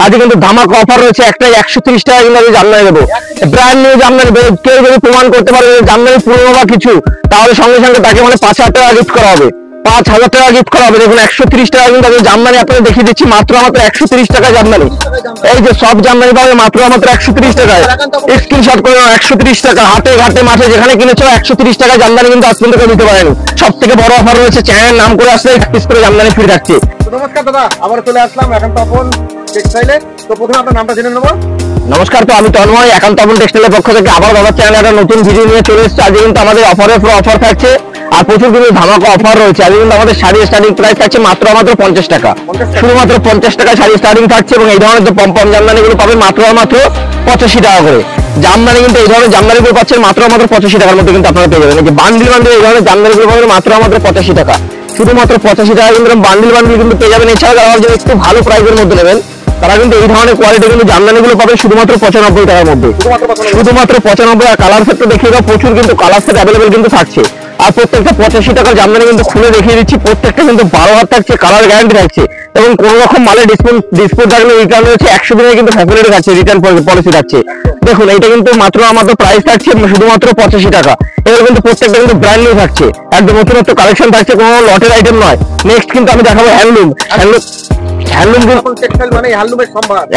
আজ কিন্তু ধামাকা অফার রয়েছে, একটাই 130 টাকা কিন্তু আমি জামদানি দেবো। ব্র্যান্ড নিউ জামদানি কেউ যদি প্রমাণ করতে পারে জামদানি পুরনো বা কিছু, তাহলে সঙ্গে সঙ্গে তাকে মানে 5,000 টাকা গিফট করা হবে, 5,000 টাকা গিফট করা হবে। দেখুন 130 টাকা কিন্তু আমি জামদানি আপনাদের দেখিয়ে দিচ্ছি, মাত্র 130 টাকা জামদানি। এই যে সব জামদানি পাবে মাত্র 130 টাকায়। স্ক্রিনশট করে 130 টাকা, হাটে ঘাটে মাঠে যেখানে কিনেছো 130 টাকা জামদানি কিন্তু আজ পর্যন্ত দিতে পারেন। সব থেকে বড় অফার রয়েছে, চ্যানেল নাম করে আসলে পিস করে জামদানি ফ্রি থাকছে। নমস্কার দাদা, আবার চলে আসলাম একান্ত আপন টেক্সটাইলে। তো প্রথমে আপনার নামটা জেনে নেবো। নমস্কার, তো আমি তন্ময়, একান্ত আপন টেক্সটাইলের পক্ষ থেকে আবার দাদার চ্যানেলে একটা নতুন ভিডিও নিয়ে চলে এসেছি। আজকে কিন্তু আমাদের অফারের পুরো অফার থাকছে, আর প্রচুর কিন্তু ধামাকা অফার রয়েছে। আজকে কিন্তু আমাদের শাড়ির স্টার্টিং প্রাইস থাকছে মাত্র 50 টাকা, শুধুমাত্র 50 টাকা শাড়ি স্টার্টিং থাকছে। এবং এই ধরনের যে পম্পম জামদানিগুলো পাবেন মাত্র 85 টাকা করে। জামদানি কিন্তু এই ধরনের জামদানিগুলো পাচ্ছেন মাত্র 85 টাকার মধ্যে কিন্তু আপনারা পেয়ে যাবেন। এই যে বান্ডিল বান্ডিল এই ধরনের জামদানিগুলো পাবেন মাত্র 85 টাকা, শুধুমাত্র 85 টাকা কিন্তু বান্ডিল বান্ডিল কিন্তু পেয়ে যাবেন। এছাড়া যারা একটু ভালো প্রাইসের মধ্যে নেবেন তারা কিন্তু এই ধরনের কোয়ালিটি কিন্তু জামদানিগুলো পাবেন শুধুমাত্র 95 টাকার মধ্যে, শুধুমাত্র 95। আর কালার সেট তো দেখিয়ে দাও, প্রচুর কিন্তু কালার সেট অ্যাভেলেবেল কিন্তু থাকছে। আর প্রত্যেকটা 85 টাকার জামদানি কিন্তু খুলে দেখিয়ে দিচ্ছি, প্রত্যেকটা কিন্তু 12 হাত থাকছে, কালার গ্যারান্টি থাকছে। এবং কোন রকম মালে ডিসপোজ থাকলে রিটার্ন রয়েছে, 100 দিনের কিন্তু ফ্যাসিলিটি থাকছে, রিটার্ন পলিসি থাকছে। দেখুন এইটা কিন্তু মাত্র আমাদের প্রাইস থাকছে শুধুমাত্র 85 টাকা। এবার কিন্তু প্রত্যেকটা কিন্তু ব্র্যান্ড নিউ থাকছে, একদম নতুনত্ব কালেকশন থাকছে, কোনো লটের আইটেম নয়। নেক্সট কিন্তু আমি দেখাবো হ্যান্ডলুম।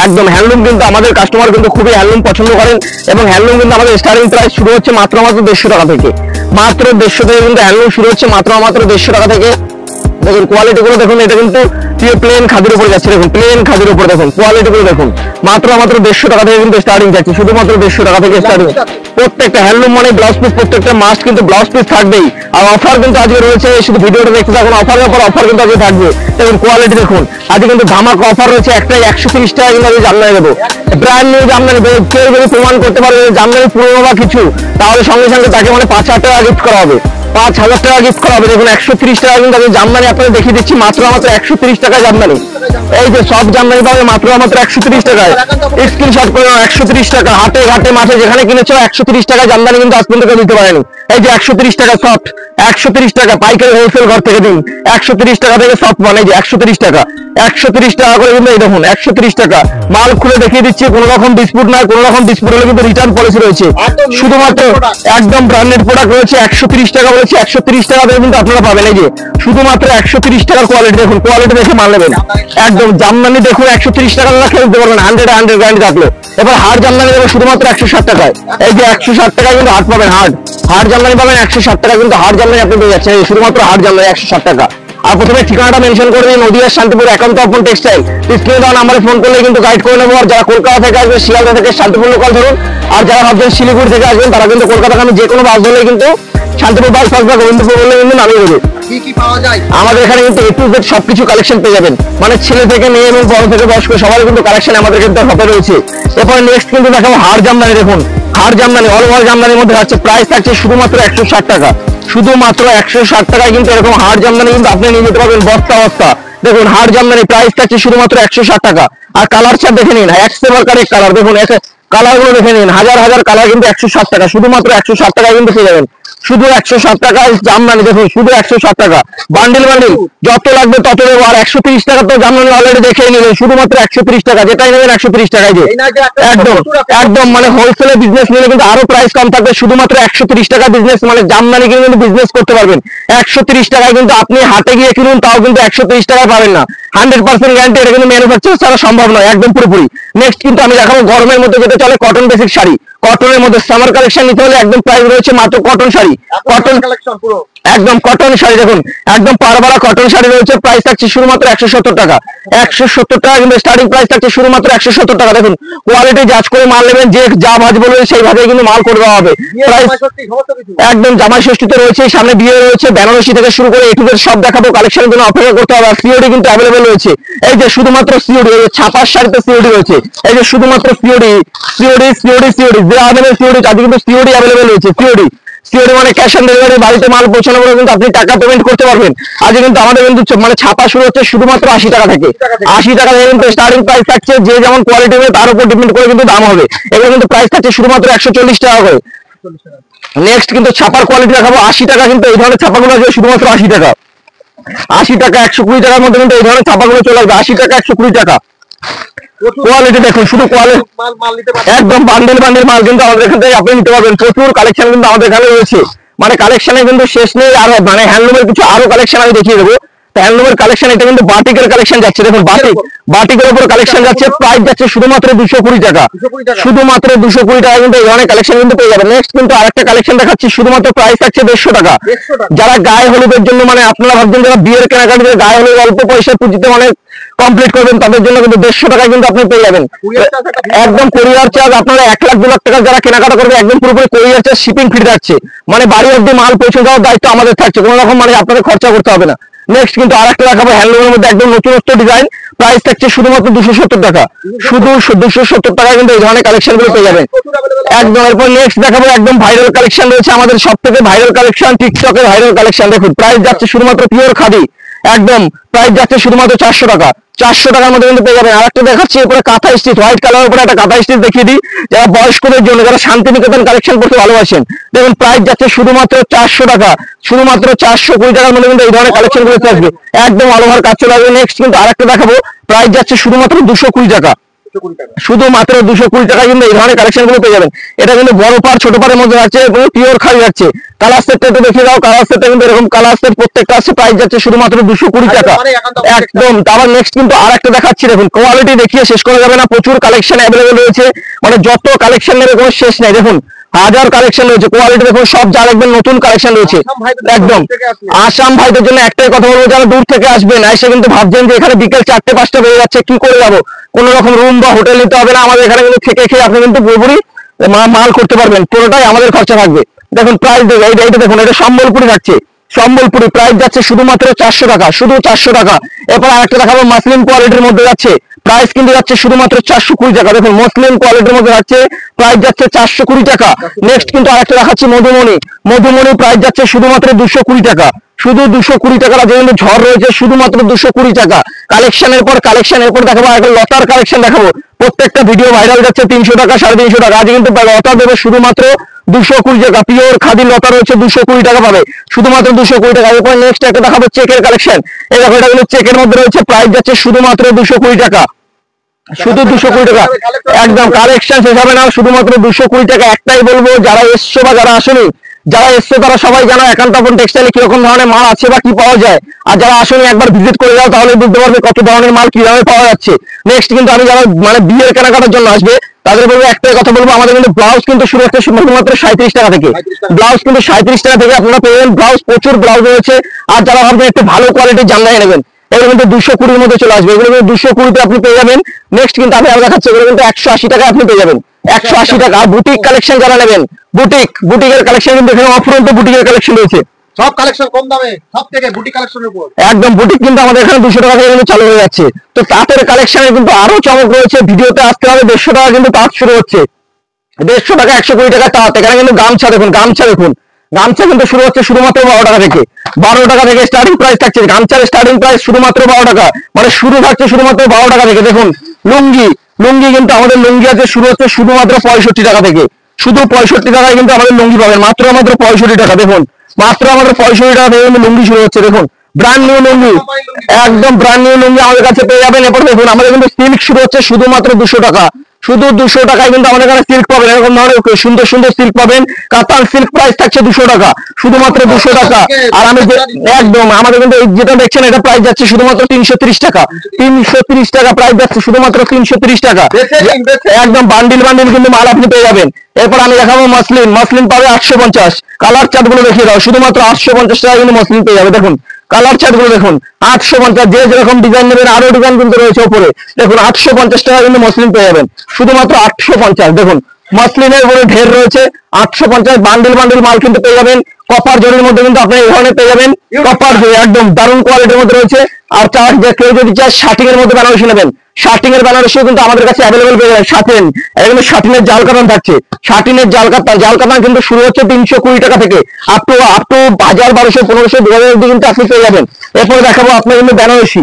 একদম হ্যান্ডলুম কিন্তু আমাদের কাস্টমার কিন্তু খুবই হ্যান্ডলুম পছন্দ করেন। এবং হ্যান্ডলুম কিন্তু আমাদের স্টার্টিং প্রাইস শুরু হচ্ছে মাত্র 150 টাকা থেকে, মাত্র 150 থেকে কিন্তু হ্যান্ডলুম শুরু হচ্ছে মাত্র 150 টাকা থেকে। দেখুন কোয়ালিটি গুলো দেখুন, এটা কিন্তু প্লেন খাদির উপরে যাচ্ছে। দেখুন প্লেন খাদির উপরে দেখুন কোয়ালিটি গুলো দেখুন, মাত্র 150 টাকা থেকে কিন্তু স্টার্টিং যাচ্ছে, শুধুমাত্র 150 টাকা থেকে স্টার্টিং। প্রত্যেকটা হ্যান্ডলুম মানে ব্লাউজ পিস, প্রত্যেকটা মাস্ট কিন্তু ব্লাউজ পিস থাকবেই। আর অফার কিন্তু আজকে রয়েছে, শুধু ভিডিওটা দেখতে থাকুন, অফারের পর অফার কিন্তু আজকে থাকবে। দেখুন কোয়ালিটি দেখুন, আজকে কিন্তু ধামাকা অফার রয়েছে, একটাই 130 টাকা কিন্তু আমি জামদানি দেবো। ব্র্যান্ড নিউ জামদানি কেউ যদি প্রমাণ করতে পারে জামদানি পুরনো বা কিছু, তাহলে সঙ্গে সঙ্গে তাকে মানে 5,000 টাকা গিফট করা হবে, 5,000 টাকা গিফট করা হবে। দেখুন 130 টাকা কিন্তু আমি জামদানি আপনাদের দেখিয়ে দিচ্ছি, মাত্র 130 টাকা জামদানি। এই যে সব জামদানি পাবে মাত্র 130 টাকায়। স্ক্রিনশট করে 130 টাকা, হাটে ঘাটে মাঠে যেখানে কিনেছো 130 টাকা জামদানি কিন্তু আজ পর্যন্ত দিতে পারেনি। এই যে 130 টাকা সফট, 130 টাকা পাইকারি হোলসেল ঘর থেকে দিন, 130 টাকা থেকে সফট মানে যে 130 টাকা, 130 টাকা করে কিন্তু এই দেখুন 130 টাকা। মাল খুলে দেখিয়ে দিচ্ছি, কোনো রকম ডিসপুট নাই, কোনো রকম ডিসপুট হলে কিন্তু রিটার্ন পলিসি রয়েছে। শুধুমাত্র একদম ব্র্যান্ডেড প্রোডাক্ট রয়েছে, 130 টাকা বলেছি, 130 টাকা দিয়ে কিন্তু আপনারা পাবেন। এই যে শুধুমাত্র 130 টাকার কোয়ালিটি দেখুন, কোয়ালিটি দেখে মাল নেবেন। একদম জামদানি দেখুন 130 টাকা খেয়ে দিতে পারবেন, 100 গ্যারান্টি থাকলো। এবার হাড় জামদানি দেবো শুধুমাত্র 160 টাকায়। এই যে 160 টাকায় কিন্তু হাট পাবেন, হাড় জামদানি পাবেন 160 টাকা কিন্তু হাড় জামদানি আপনি পেয়ে যাচ্ছেন, শুধুমাত্র হাড় জামদানি 160 টাকা। আর প্রথমে ঠিকানাটা মেনশন করে দিন, নদিয়ার শান্তিপুর একান্ত আপন টেক্সটাইল। স্ক্রিনে দেওয়া নাম্বারে ফোন করলে কিন্তু গাইড করে নেবো। আর যারা কলকাতা থেকে আসবে, শিয়ালদা থেকে শান্তিপুর লোকাল ধরুন। আর যারা ভাবছেন শিলিগুড়ি থেকে আসবেন, তারা কিন্তু কলকাতা আমি যে কোনো বাস ধরলে কিন্তু শান্তিপুর বাইপাস বা গোবিন্দপুর বললে কিন্তু নামিয়ে দেবে। কি পাওয়া যায় আমাদের এখানে কিন্তু A to Z সবকিছু কালেকশন পেয়ে যাবেন, মানে ছেলে থেকে মেয়ে এবং বড় থেকে বয়স্ক সবাই কিন্তু কালেকশন আমাদের কিন্তু হাতে রয়েছে। এরপর নেক্সট কিন্তু দেখাবো হাড় জামদানি। দেখুন হাড় জামদানি, অল ওভার জামদানির মধ্যে আছে, প্রাইস থাকছে শুধুমাত্র 160 টাকা, শুধুমাত্র 160 টাকায় কিন্তু এরকম হাড় জামদানি কিন্তু আপনি নিয়ে যেতে পারবেন বস্তা বস্তা। দেখুন হাড় জামদানি প্রাইস থাকছে শুধুমাত্র 160 টাকা। আর কালার চার্ট দেখে নিন, এক্সেভার কারেক্ট কালার দেখুন, কালার গুলো দেখে নিন, হাজার হাজার কালার কিন্তু 160 টাকা, শুধুমাত্র 160 টাকায় কিন্তু পেয়ে যাবেন। শুধু 160 টাকায় জামদানি দেখুন, শুধু 160 টাকা। বান্ডিল বান্ডিল যত লাগবে তত দেবো। আর 130 টাকা তো জামদানি অলরেডি দেখে নিলেন, শুধুমাত্র 130 টাকা, যেটাই নেবেন 130 টাকায়। যে একদম একদম মানে হোলসেলে বিজনেস নিলে কিন্তু আরো প্রাইস কম থাকবে, শুধুমাত্র 130 টাকা বিজনেস মানে জামদানি কিন্তু বিজনেস করতে পারবেন। 130 টাকায় কিন্তু আপনি হাটে গিয়ে কিনুন, তাও কিন্তু 130 টাকায় পাবেন না। 100% গ্যারান্টি, এটা কিন্তু ম্যানুফ্যাকচার ছাড়া সম্ভব নয়, একদম পুরোপুরি। নেক্সট কিন্তু আমি দেখাবো গরমের মধ্যে যেটা চলে কটন বেসিক শাড়ি। কটনের মধ্যে সামার কালেকশন নিতে হলে একদম প্রাইস রয়েছে মাত্র কটন শাড়ি, কটন কালেকশন পুরো একদম কটন শাড়ি। দেখুন একদম পারবারা কটন শাড়ি রয়েছে, প্রাইস থাকছে শুধুমাত্র 170 টাকা, 170 টাকা কিন্তু স্টার্টিং প্রাইস থাকছে শুধুমাত্র 170 টাকা। দেখুন কোয়ালিটি জাজ করে মাল নেবেন, যে যা ভাজ বলবেন সেই ভাবে কিন্তু মাল করে দেওয়া হবে। প্রাইস একদম জামাই ষষ্ঠীতে রয়েছে, সামনে বিয়ে রয়েছে, বেনারসি থেকে শুরু করে A to Z সব দেখাবো। কালেকশন জন্য অপেক্ষা করতে হবে। আর সিওডি কিন্তু অ্যাভেলেবেল রয়েছে। এই যে শুধুমাত্র সিওডি, এই যে ছাপার শাড়িতে সিওডি রয়েছে, এই যে শুধুমাত্র সিওডি সিওডি সিওডি সিওডি যে আবেদন সিওডি, তাদের কিন্তু সিওডি অ্যাভেলেবেল রয়েছে। সিওডি মানে ক্যাশ অন ডেলিভারি, বাড়িতে মাল পৌঁছানো করে কিন্তু আপনি টাকা পেমেন্ট করতে পারবেন। আজ কিন্তু আমাদের কিন্তু মানে ছাপা শুরু হচ্ছে শুধুমাত্র 80 টাকা থেকে, 80 টাকা থেকে কিন্তু স্টার্টিং প্রাইস থাকছে। যে যেমন কোয়ালিটি হবে তার উপর ডিপেন্ড করে কিন্তু দাম হবে। এগুলো কিন্তু প্রাইস থাকছে শুধুমাত্র 140 টাকা করে। নেক্সট কিন্তু ছাপার কোয়ালিটি দেখাবো 80 টাকা, কিন্তু এই ধরনের ছাপাগুলো আছে শুধুমাত্র 80 টাকা, 80 টাকা 120 টাকার মধ্যে কিন্তু এই ধরনের ছাপাগুলো চলে আসবে। 80 টাকা 120 টাকা। কোয়ালিটি দেখুন, শুধু কোয়ালিটি মাল নিতে পারবেন একদম বান্ডেল বান্ডেল মাল কিন্তু আমাদের এখান থেকে আপনি নিতে পারবেন। প্রচুর কালেকশন কিন্তু আমাদের এখানে রয়েছে, মানে কালেকশনে কিন্তু শেষ নেই। আর মানে হ্যান্ডলুমের কিছু আরো কালেকশন আমি দেখিয়ে দেবো। হ্যান্ডলুমের কালেকশন, এটা কিন্তু বাটিকের কালেকশন যাচ্ছে। দেখুন বাটিকের উপর কালেকশন যাচ্ছে, প্রাইস যাচ্ছে শুধুমাত্র 220 টাকা। শুধুমাত্র 220 টাকা কিন্তু এই ধরনের কালেকশন কিন্তু পেয়ে যাবেন। নেক্সট কিন্তু আরেকটা কালেকশন দেখাচ্ছি, শুধুমাত্র প্রাইস থাকছে 150 টাকা। যারা গায়ে হলুদের জন্য, মানে আপনারা ভাবছেন যারা বিয়ের কেনাকাটি গায়ে হলুদ অল্প পয়সার পুঁজিতে মানে কমপ্লিট করবেন, তাদের জন্য কিন্তু 150 টাকায় কিন্তু আপনি পেয়ে যাবেন। একদম কোরিয়ার চার্জ আপনারা 1 লাখ 2 লাখ টাকা যারা কেনাকাটা করবে একদম পুরোপুরি কোরিয়ার চার্জ শিপিং ফ্রি থাকছে, মানে বাড়ি অব্দি মাল পৌঁছে দেওয়ার দায়িত্ব আমাদের থাকছে, কোনো রকম মানে আপনাদের খরচা করতে হবে না। নেক্সট কিন্তু আরেকটা দেখাবো হ্যান্ডলুমের মধ্যে একদম নতুনত্ব ডিজাইন, প্রাইস থাকছে শুধুমাত্র 270 টাকা। শুধু 270 টাকা কিন্তু এই ধরনের কালেকশন গুলো পেয়ে যাবেন একদম। এরপর নেক্সট দেখাবো একদম ভাইরাল কালেকশন রয়েছে আমাদের সব থেকে ভাইরাল কালেকশন, টিকটকের ভাইরাল কালেকশন। দেখুন প্রাইস যাচ্ছে শুধুমাত্র পিওর খাদি, একদম প্রাইস যাচ্ছে শুধুমাত্র 400 টাকা। 400 টাকার মধ্যে কিন্তু পেয়ে যাবেন। আরেকটা দেখাচ্ছি, এরপরে কাঁথা স্টিচ, হোয়াইট কালারের উপরে একটা কাঁথা স্টিচ দেখিয়ে দিই, যারা বয়স্কদের জন্য, যারা শান্তিনিকেতন কালেকশন করতে ভালোবাসেন। দেখুন প্রাইস যাচ্ছে শুধুমাত্র 400 টাকা। শুধুমাত্র 420 টাকার মধ্যে কিন্তু এই ধরনের কালেকশন গুলো আসবে, একদম অল ওভার কাজ চলে আসবে। নেক্সট কিন্তু আরেকটা দেখাবো, প্রাইস যাচ্ছে শুধুমাত্র 220 টাকা। শুধুমাত্র 220 টাকা কিন্তু এই ধরনের কালেকশন গুলো পেয়ে যাবেন। এটা কিন্তু বড় পার ছোট পারের মধ্যে আছে এবং পিওর খাদি যাচ্ছে। কালার সেটটা একটু দেখে দাও, কালার সেটটা কিন্তু এরকম কালার সেট প্রত্যেকটা আছে, প্রাইস যাচ্ছে শুধুমাত্র 220 টাকা একদম। তারপর নেক্সট কিন্তু আরেকটা দেখাচ্ছি, দেখুন কোয়ালিটি দেখিয়ে শেষ করা যাবে না, প্রচুর কালেকশন অ্যাভেলেবল রয়েছে, মানে যত কালেকশন নেবে কোনো শেষ নেই। দেখুন হাজার কালেকশন রয়েছে, কোয়ালিটি দেখুন সব যা দেখবেন নতুন কালেকশন রয়েছে একদম। আসাম ভাইদের জন্য একটাই কথা বলবো, যারা দূর থেকে আসবেন এসে কিন্তু ভাবছেন যে এখানে বিকেল 4টে 5টা বেজে যাচ্ছে, কি করে যাবো, কোন রকম রুম বা হোটেল নিতে হবে না, আমাদের এখানে কিন্তু থেকে খেয়ে আপনি কিন্তু পুরোপুরি মাল করতে পারবেন, পুরোটাই আমাদের খরচা থাকবে। দেখুন প্রাইস দেখুন, এইটা দেখুন, এটা সম্বলপুরি থাকছে, সম্বলপুরি প্রাইস যাচ্ছে শুধুমাত্র 400 টাকা, শুধু 400 টাকা। এরপর আরেকটা দেখাবো মাসলিন কোয়ালিটির মধ্যে যাচ্ছে, প্রাইস কিন্তু যাচ্ছে শুধুমাত্র 420 টাকা। দেখুন মসলিন কোয়ালিটির মধ্যে যাচ্ছে, প্রাইস যাচ্ছে 420 টাকা। নেক্সট কিন্তু আরেকটা দেখাচ্ছি মধুমণি, মধুমণি প্রাইস যাচ্ছে শুধুমাত্র 220 টাকা। শুধু 220 টাকার যে কিন্তু ঝড় রয়েছে, শুধুমাত্র 220 টাকা। কালেকশনের পর কালেকশন, এরপর দেখাবো একটা লতার কালেকশন দেখাবো, প্রত্যেকটা ভিডিও ভাইরাল যাচ্ছে 300 টাকা 350 টাকা, আজ কিন্তু লতা দেবে শুধুমাত্র 220 টাকা। পিওর খাদি লতা রয়েছে 220 টাকা পাবে, শুধুমাত্র 220 টাকা। এরপর নেক্সট একটা দেখাবো চেকের কালেকশন, এই দেখো এটা কিন্তু চেকের মধ্যে রয়েছে, প্রাইস যাচ্ছে শুধুমাত্র 220 টাকা, শুধু 220 টাকা একদম। কালেকশন শেষ হবে না, শুধুমাত্র 220 টাকা। একটাই বলবো, যারা এসছো বা যারা আসেনি, যারা এসছে তারা সবাই জানো একান্ত আপন টেক্সটাইলে কিরকম ধরনের মাল আছে বা কি পাওয়া যায়, আর যারা আসেনি একবার ভিজিট করে যাও তাহলে বুঝতে পারবে কত ধরনের মাল কিভাবে পাওয়া যাচ্ছে। নেক্সট কিন্তু আমি যারা মানে বিয়ের কেনাকাটার জন্য আসবে তাদের বলবো, একটাই কথা বলবো, আমাদের কিন্তু ব্লাউজ কিন্তু শুরু হচ্ছে শুধুমাত্র 37 টাকা থেকে, ব্লাউজ কিন্তু 37 টাকা থেকে আপনারা পেয়ে ব্লাউজ, প্রচুর ব্লাউজ রয়েছে। আর যারা ভাবছেন একটু ভালো কোয়ালিটির জামদানি নেবেন, এগুলো কিন্তু 220 মধ্যে চলে আসবে, এগুলো কিন্তু 220 আপনি পেয়ে যাবেন। নেক্সট কিন্তু আমি দেখাচ্ছি, এগুলো কিন্তু 180 টাকা আপনি পেয়ে যাবেন, 180 টাকা। আর বুটিক কালেকশন যারা নেবেন, বুটিকের কালেকশন কিন্তু এখানে অফুরন্ত বুটিকের কালেকশন রয়েছে, সব কালেকশন কম দামে, সব থেকে বুটিক কালেকশনের উপর একদম। বুটিক কিন্তু আমাদের এখানে 200 টাকা থেকে কিন্তু চালু হয়ে যাচ্ছে। তো তাঁতের কালেকশনে কিন্তু আরো চমক রয়েছে, ভিডিওতে আসতে হবে। 150 টাকা কিন্তু তাঁত শুরু হচ্ছে, 150 টাকা 120 টাকা তাঁত। এখানে কিন্তু গামছা দেখুন, গামছা দেখুন, গামছা কিন্তু শুরু হচ্ছে শুধুমাত্র 12 টাকা থেকে, 12 টাকা থেকে স্টার্টিং প্রাইস থাকছে। গামছার স্টার্টিং প্রাইস শুধুমাত্র 12 টাকা, মানে শুরু থাকছে শুধুমাত্র 12 টাকা থেকে। দেখুন লুঙ্গি, লুঙ্গি কিন্তু আমাদের লুঙ্গি আছে শুরু হচ্ছে শুধুমাত্র 65 টাকা থেকে, শুধু 65 টাকায় কিন্তু আমাদের লুঙ্গি পাবেন, মাত্র 65 টাকা। দেখুন মাত্র আমাদের 65 টাকা থেকে কিন্তু লুঙ্গি শুরু হচ্ছে। দেখুন ব্র্যান্ড নিউ লুঙ্গি, একদম ব্র্যান্ড নিউ লুঙ্গি আমাদের কাছে পেয়ে যাবেন। এরপর দেখুন আমাদের কিন্তু সিল্ক শুরু হচ্ছে শুধুমাত্র 200 টাকা, শুধু 200 টাকায় কিন্তু আমাদের এখানে সিল্ক পাবেন, এরকম ধরনের সুন্দর সুন্দর সিল্ক পাবেন। কাতান সিল্ক প্রাইস থাকছে 200 টাকা, শুধুমাত্র 200 টাকা। আর আমি একদম আমাদের কিন্তু যেটা দেখছেন এটা প্রাইস যাচ্ছে শুধুমাত্র 330 টাকা, 330 টাকা প্রাইস যাচ্ছে শুধুমাত্র 330 টাকা একদম। বান্ডিল বান্ডিল কিন্তু মাল আপনি পেয়ে যাবেন। এরপর আমি দেখাবো মসলিন, মসলিন পাবে 850। কালার চার্ট গুলো দেখিয়ে দাও, শুধুমাত্র 850 টাকা কিন্তু মসলিন পেয়ে যাবে। দেখুন কালার চার্ট গুলো দেখুন, 850, যে যেরকম ডিজাইন নেবেন আরো ডিজাইন কিন্তু রয়েছে উপরে। দেখুন 850 টাকা কিন্তু মসলিন পেয়ে যাবেন, শুধুমাত্র 850। দেখুন মসলিনের উপরে ঢের রয়েছে, 850 বান্ডিল বান্ডিল মাল কিন্তু পেয়ে যাবেন। কপার জরির মধ্যে কিন্তু আপনি এই ধরনের পেয়ে যাবেন, কপার জরি একদম দারুণ কোয়ালিটির মধ্যে রয়েছে। আর চার্জ যে কেউ যদি চায় শার্টিং এর মধ্যে বেনারসি নেবেন, শার্টিং এর বেনারসিও কিন্তু আমাদের কাছে অ্যাভেলেবল পেয়ে যাবেন। শার্টিন এখানে শার্টিনের জাল কাতান থাকছে, শার্টিনের জাল কাতান কিন্তু শুরু হচ্ছে 320 টাকা থেকে আপ টু 1000 1200 1500 2000 অবধি কিন্তু আপনি পেয়ে যাবেন। এরপরে দেখাবো আপনার কিন্তু বেনারসি,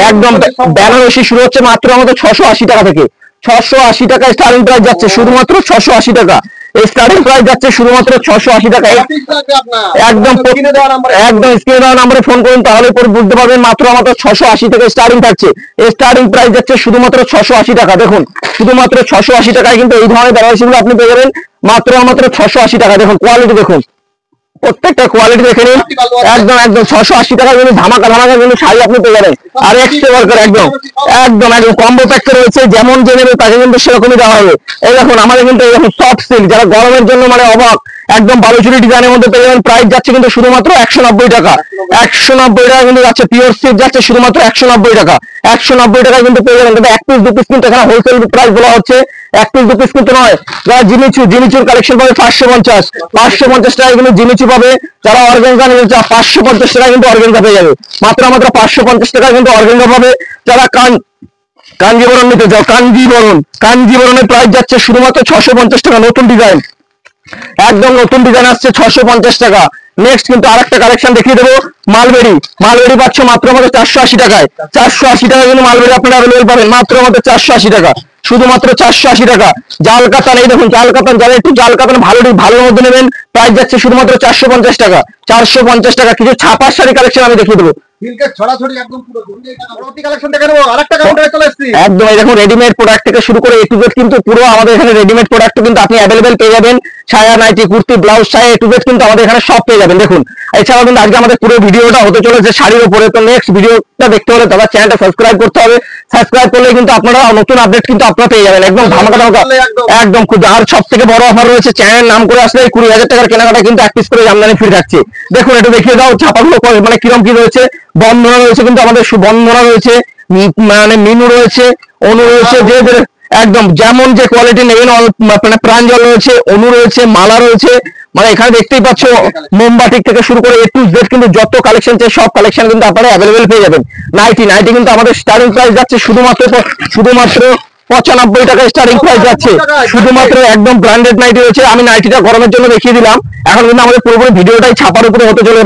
একদম বেনারসি শুরু হচ্ছে মাত্র আমাদের 680 টাকা থেকে, 680 টাকা স্টার্টিং প্রাইস যাচ্ছে, শুধুমাত্র 680 টাকা। স্টার্টিং প্রাইস যাচ্ছে শুধুমাত্র 680 টাকা। একদম স্ক্রিনে দেওয়া নাম্বারে ফোন করুন, তাহলে পরে বুঝতে পারবেন। মাত্র 680 টাকা স্টার্টিং থাকছে। স্টার্টিং প্রাইস যাচ্ছে শুধুমাত্র 680 টাকা। দেখুন শুধুমাত্র 680 টাকায় কিন্তু এই ধরনের বেনারসিগুলো আপনি পেয়ে যাবেন মাত্র 680 টাকা। দেখুন কোয়ালিটি দেখুন, প্রত্যেকটা কোয়ালিটি দেখে নিন। একদম 680 টাকা কিন্তু ধামাকা কিন্তু শাড়ি আপনি পেয়ে যাবেন। আর এক্সট্রা ওয়ার্কার একদম কম্বো প্যাকটা রয়েছে, যেমন যে নেবে তাকে কিন্তু সেরকমই দেওয়া হবে। এই দেখুন আমাদের কিন্তু এরকম সফট সিল্ক, যারা গরমের জন্য অবাক, একদম বালুচুরি ডিজাইনের মধ্যে পেয়ে যাবেন। প্রাইস যাচ্ছে কিন্তু শুধুমাত্র 190 টাকা। 190 টাকা কিন্তু যাচ্ছে। পিওর সিল্ক যাচ্ছে শুধুমাত্র 190 টাকা। 190 টাকা কিন্তু পেয়ে যাবেন। তবে এক পিস দু পিস কিন্তু এখানে হোলসেল প্রাইস বলা হচ্ছে, এক পিস দু পিস কিন্তু নয়। যারা জিমিচুর কালেকশন পাবে 550 টাকা কিন্তু জিমিচু পাবে। যারা অর্গানজা নিতে চায় 550 টাকা কিন্তু অর্গানজা পেয়ে যাবে। মাত্র 550 টাকা কিন্তু অর্গানজা পাবে। যারা কাঞ্জিবরণ নিতে চাও, কাঞ্জিবরণের প্রাইস যাচ্ছে শুধুমাত্র 650 টাকা। নতুন ডিজাইন, একদম নতুন ডিজাইন আসছে 650 টাকা। নেক্সট কিন্তু আরেকটা কালেকশন দেখিয়ে দেবো। মালবেরি পাচ্ছ মাত্র 480 টাকায়। 480 টাকা কিন্তু মালবেরি আপনারা অ্যাভেলেবল পাবেন মাত্র 480 টাকা, শুধুমাত্র 480 টাকা। জাল কাতান, এই দেখুন জাল কাতান, যারা একটু জাল কাতান ভালোর মধ্যে নেবেন, প্রাইস যাচ্ছে শুধুমাত্র 450 টাকা। 450 টাকা। কিছু ছাপার শাড়ি কালেকশন আমি দেখিয়ে দেবো। একদম এই দেখুন রেডিমেড প্রোডাক্ট থেকে শুরু করে এ টু জেড কিন্তু পুরো আমাদের এখানে রেডিমেড প্রোডাক্ট কিন্তু আপনি অ্যাভেলেবেল পেয়ে যাবেন। ছায়া, নাইটি, কুর্তি, ব্লাউজ, ছায়া এ টু জেড কিন্তু আমাদের এখানে সব পেয়ে যাবেন। দেখুন এছাড়াও কিন্তু আজকে আমাদের পুরো ভিডিওটা হতে চলেছে শাড়ির উপরে। তো নেক্সট ভিডিওটা দেখতে হলে তারা চ্যানেলটা সাবস্ক্রাইব করতে হবে। সাবস্ক্রাইব করলে কিন্তু আপনারা নতুন আপডেট কিন্তু আপনারা পেয়ে যাবেন একদম ধামাকা। একদম আর সব থেকে বড় অফার রয়েছে, চ্যানেল নাম করে আসলে 20,000 টাকার কেনাকাটা কিন্তু এক পিস করে জামদানি ফ্রি থাকছে। দেখুন একটু দেখিয়ে দাও ছাপাগুলো কিরম কি রয়েছে। বন্ধনা রয়েছে কিন্তু আমাদের বন্ধনা রয়েছে, মিনু রয়েছে, অনু রয়েছে, যে একদম যেমন যে কোয়ালিটি নেবেন। প্রাঞ্জল রয়েছে, অনু রয়েছে, মালা রয়েছে। এখানে দেখতেই পাচ্ছ মোমবাটিক থেকে শুরু করে এ টু জেড কিন্তু যত কালেকশন চাই সব কালেকশন কিন্তু আপনারা অ্যাভেলেবেল পেয়ে যাবেন। নাইটি কিন্তু আমাদের স্টার্টিং প্রাইস যাচ্ছে শুধুমাত্র 95 টাকা স্টার্টিং প্রাইস যাচ্ছে। শুধুমাত্র একদম ব্র্যান্ডেড নাইটি রয়েছে। আমি নাইটিটা গরমের জন্য দেখিয়ে দিলাম। এখন কিন্তু আমাদের পুরোপুরি ভিডিওটাই ছাপার উপরে হতে চলে,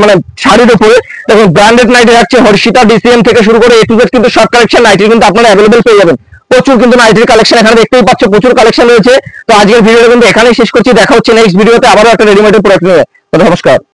শাড়ির উপরে। দেখুন ব্র্যান্ডেড নাইটি যাচ্ছে, হর্ষিতা, ডিসিএম থেকে শুরু করে এ টু জেড কিন্তু সব কালেকশন নাইটি কিন্তু আপনারা অ্যাভেলেবেল পেয়ে যাবেন। প্রচুর কিন্তু নাইটির কালেকশন এখানে দেখতেই পাচ্ছ, প্রচুর কালেকশন রয়েছে। তো আজকের ভিডিওটা কিন্তু এখানেই শেষ করছি। দেখা হচ্ছে নেক্সট ভিডিওতে আবারও একটা রেডিমেডের প্রোডাক্ট নিয়ে। নমস্কার।